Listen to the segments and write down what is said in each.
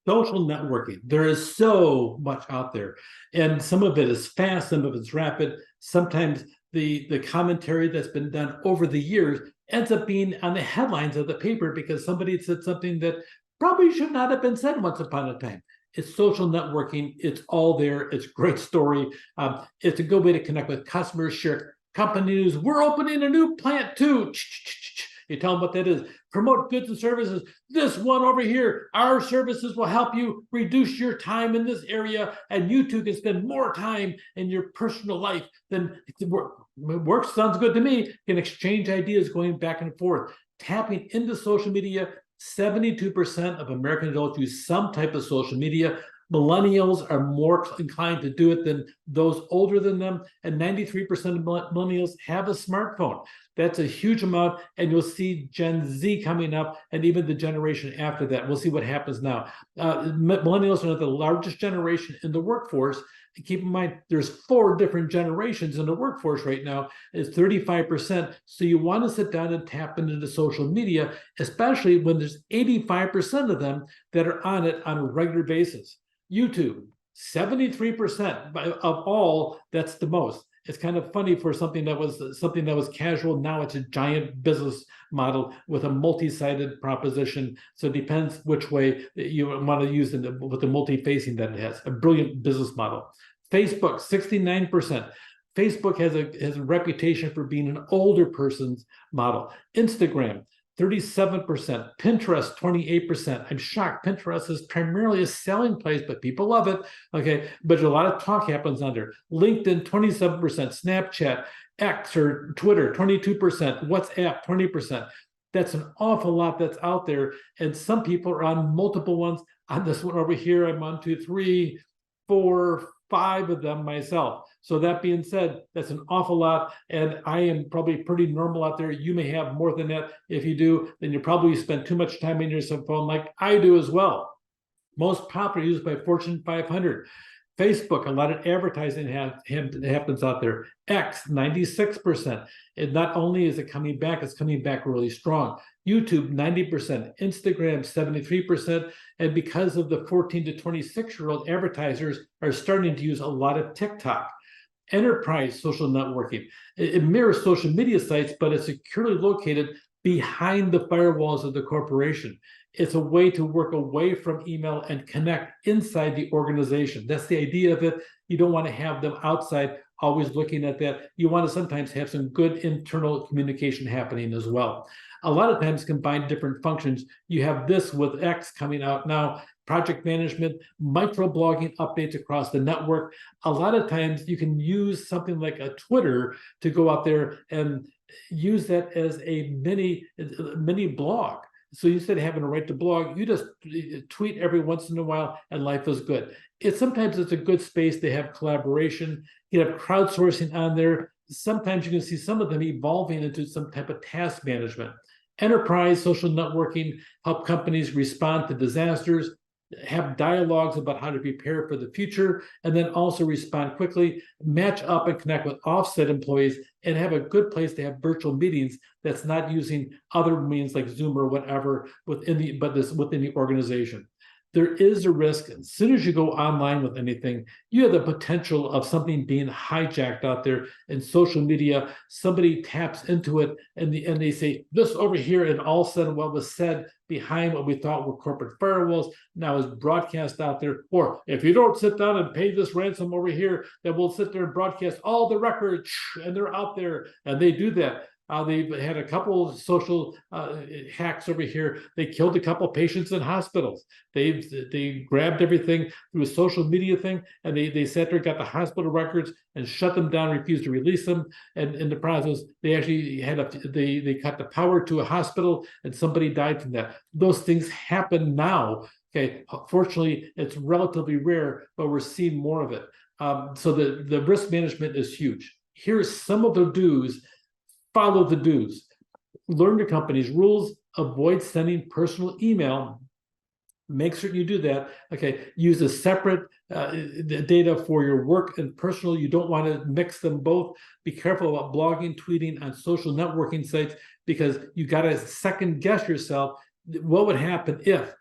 Social networking. There is so much out there, and some of it is fast, some of it's rapid. Sometimes the commentary that's been done over the years ends up being on the headlines of the paper because somebody said something that probably should not have been said once upon a time. It's social networking. It's all there. It's a great story. It's a good way to connect with customers, share company news. We're opening a new plant too. You tell them what that is. Promote goods and services. This one over here, our services will help you reduce your time in this area, and you too can spend more time in your personal life than work. Sounds good to me. You can exchange ideas going back and forth. Tapping into social media. 72% of American adults use some type of social media. Millennials are more inclined to do it than those older than them, and 93% of millennials have a smartphone. That's a huge amount, and you'll see Gen Z coming up, and even the generation after that. We'll see what happens now. Millennials are the largest generation in the workforce. Keep in mind, there's 4 different generations in the workforce right now. It's 35%. So you want to sit down and tap into the social media, especially when there's 85% of them that are on it on a regular basis. YouTube, 73% of all. That's the most. It's kind of funny for something that was casual. Now it's a giant business model with a multi-sided proposition. So it depends which way you want to use it with the multi-facing that it has. A brilliant business model. Facebook, 69%. Facebook has a reputation for being an older person's model. Instagram, 37%, Pinterest, 28%. I'm shocked. Pinterest is primarily a selling place, but people love it. Okay, but a lot of talk happens under. LinkedIn, 27%, Snapchat, X or Twitter, 22%, WhatsApp, 20%. That's an awful lot that's out there. And some people are on multiple ones. On this one over here, I'm on 2, 3, 4, 5 of them myself. So that being said, that's an awful lot, and I am probably pretty normal out there. You may have more than that. If you do, then you probably spend too much time in your cell phone, like I do as well. Most popular used by Fortune 500. Facebook, a lot of advertising happens out there. X, 96%. And not only is it coming back, it's coming back really strong. YouTube, 90%. Instagram, 73%. And because of the 14 to 26-year-old advertisers are starting to use a lot of TikTok. Enterprise social networking. It mirrors social media sites, but it's securely located behind the firewalls of the corporation. It's a way to work away from email and connect inside the organization. That's the idea of it. You don't want to have them outside always looking at that. You want to sometimes have some good internal communication happening as well. A lot of times combine different functions. You have this with X coming out now, project management, microblogging updates across the network. A lot of times you can use something like a Twitter to go out there and use that as a mini blog. So instead of having to write the blog, you just tweet every once in a while and life is good. Sometimes it's a good space to have collaboration. You have crowdsourcing on there. Sometimes you can see some of them evolving into some type of task management. Enterprise social networking help companies respond to disasters, have dialogues about how to prepare for the future, and then also respond quickly, match up and connect with offset employees, and have a good place to have virtual meetings that's not using other means like Zoom or whatever within the organization. There is a risk as soon as you go online with anything, you have the potential of something being hijacked out there in social media. Somebody taps into it and they say this over here, and all of a sudden what was said behind what we thought were corporate firewalls now is broadcast out there. Or if you don't sit down and pay this ransom over here, then we'll sit there and broadcast all the records, and they're out there, and they do that. They've had a couple of social hacks over here. They killed a couple of patients in hospitals. They grabbed everything through a social media thing, and they sat there, got the hospital records, and shut them down, refused to release them. And in the process, they actually they cut the power to a hospital, and somebody died from that. Those things happen now. Okay, fortunately, it's relatively rare, but we're seeing more of it. So the risk management is huge. Here's some of the do's. Follow the do's. Learn the company's rules. Avoid sending personal email. Make certain you do that. Okay. Use a separate data for your work and personal. You don't want to mix them both. Be careful about blogging, tweeting on social networking sites, because you got to second guess yourself. What would happen if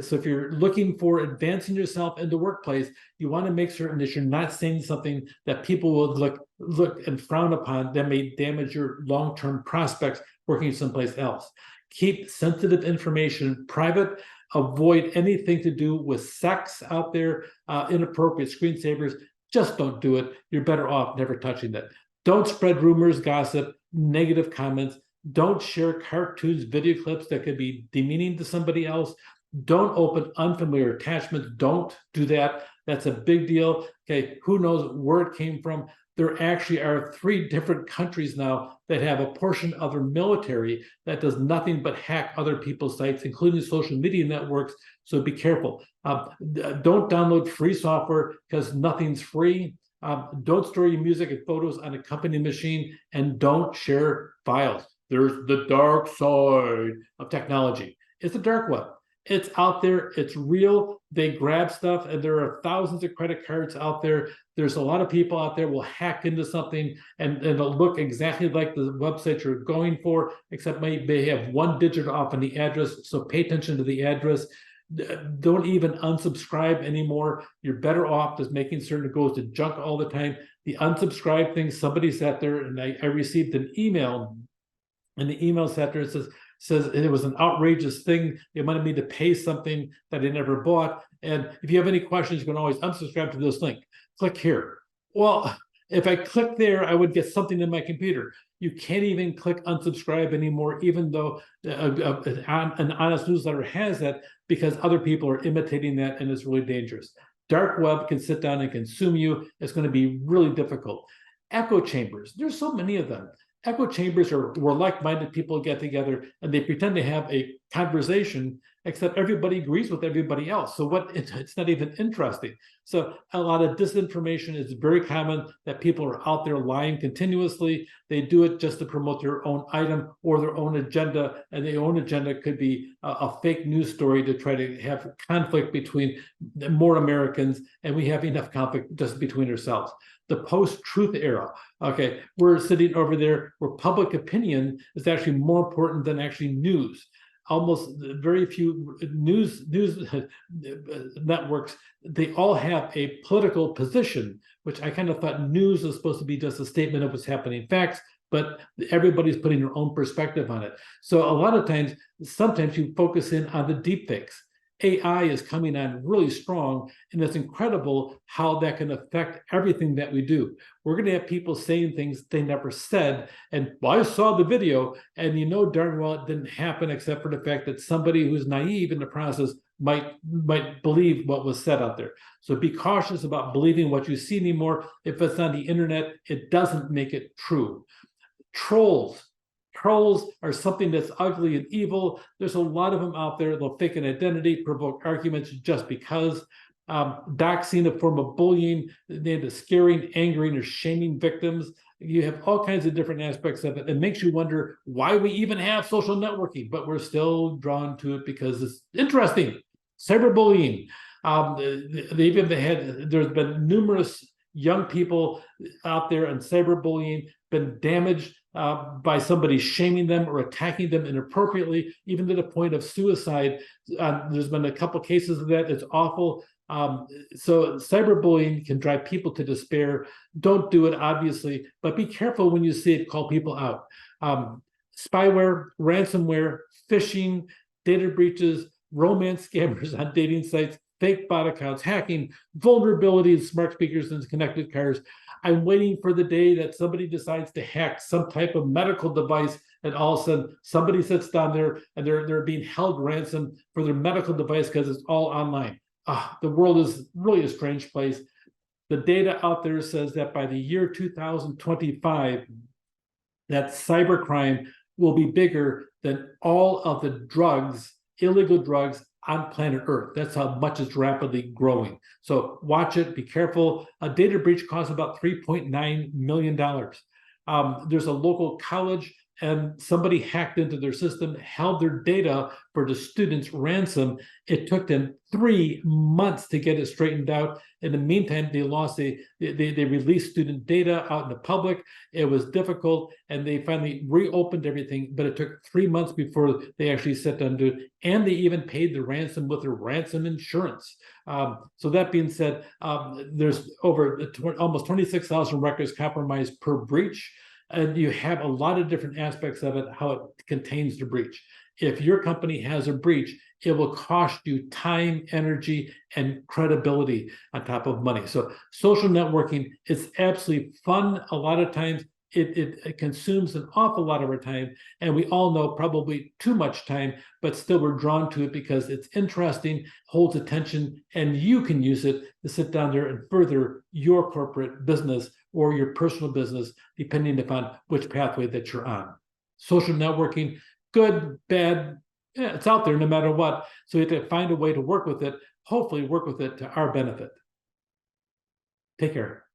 So if you're looking for advancing yourself in the workplace, you want to make certain that you're not saying something that people will look and frown upon that may damage your long-term prospects working someplace else. Keep sensitive information private. Avoid anything to do with sex out there, inappropriate screensavers. Just don't do it. You're better off never touching that. Don't spread rumors, gossip, negative comments. Don't share cartoons, video clips that could be demeaning to somebody else. Don't open unfamiliar attachments. Don't do that. That's a big deal. Okay, who knows where it came from? There actually are 3 different countries now that have a portion of their military that does nothing but hack other people's sites, including social media networks. So be careful. Don't download free software because nothing's free. Don't store your music and photos on a company machine, and don't share files. There's the dark side of technology. It's the dark web. It's out there. It's real. They grab stuff, and there are thousands of credit cards out there. There's a lot of people out there will hack into something and it'll look exactly like the website you're going for, except may have 1 digit off on the address. So pay attention to the address. Don't even unsubscribe anymore. You're better off just making certain it goes to junk all the time. The unsubscribe thing, somebody sat there, and I received an email, and the email sat there and says it was an outrageous thing. They wanted me to pay something that I never bought. And if you have any questions, you can always unsubscribe to this link. Click here. Well, if I click there, I would get something in my computer. You can't even click unsubscribe anymore, even though an honest newsletter has that, because other people are imitating that, and it's really dangerous. Dark web can sit down and consume you. It's going to be really difficult. Echo chambers, there's so many of them. Echo chambers are where like-minded people get together and they pretend to have a conversation, except everybody agrees with everybody else. So it's not even interesting. So a lot of disinformation is very common, that people are out there lying continuously. They do it just to promote their own item or their own agenda, and their own agenda could be a fake news story to try to have conflict between more Americans, and we have enough conflict just between ourselves. The post-truth era. Okay, we're sitting over there where public opinion is actually more important than actually news. Almost very few news networks, they all have a political position, which I kind of thought news is supposed to be just a statement of what's happening, facts, but everybody's putting their own perspective on it. So a lot of times, sometimes you focus in on the deepfakes. AI is coming on really strong, and it's incredible how that can affect everything that we do. We're going to have people saying things they never said, and well, I saw the video, and you know darn well it didn't happen, except for the fact that somebody who's naive in the process might believe what was said out there. So be cautious about believing what you see anymore. If it's on the internet, it doesn't make it true. Trolls. Trolls are something that's ugly and evil. There's a lot of them out there. They'll fake an identity, provoke arguments just because. Doxing, a form of bullying, into scaring, angering, or shaming victims. You have all kinds of different aspects of it. It makes you wonder why we even have social networking, but we're still drawn to it because it's interesting. Cyberbullying. There's been numerous young people out there, and cyberbullying been damaged by somebody shaming them or attacking them inappropriately, even to the point of suicide. There's been a couple cases of that. It's awful. So cyberbullying can drive people to despair. Don't do it, obviously, but be careful when you see it. Call people out. Spyware, ransomware, phishing, data breaches, romance scammers on dating sites, fake bot accounts, hacking, vulnerability in smart speakers and connected cars. I'm waiting for the day that somebody decides to hack some type of medical device, and all of a sudden somebody sits down there and they're being held ransom for their medical device because it's all online. The world is really a strange place. The data out there says that by the year 2025, that cybercrime will be bigger than all of the drugs, illegal drugs on planet Earth. That's how much it's rapidly growing. So watch it, be careful. A data breach costs about $3.9 million. There's a local college and somebody hacked into their system, held their data for the student's ransom. It took them 3 months to get it straightened out. In the meantime, they released student data out in the public. It was difficult, and they finally reopened everything, but it took 3 months before they actually sat down to it, and they even paid the ransom with their ransom insurance. So that being said, there's over almost 26,000 records compromised per breach. And you have a lot of different aspects of it, how it contains the breach. If your company has a breach, it will cost you time, energy, and credibility on top of money. So social networking is absolutely fun. A lot of times it consumes an awful lot of our time, and we all know probably too much time, but still we're drawn to it because it's interesting, holds attention, and you can use it to sit down there and further your corporate business or your personal business, depending upon which pathway that you're on. Social networking, good, bad, yeah, it's out there no matter what. So we have to find a way to work with it, hopefully work with it to our benefit. Take care.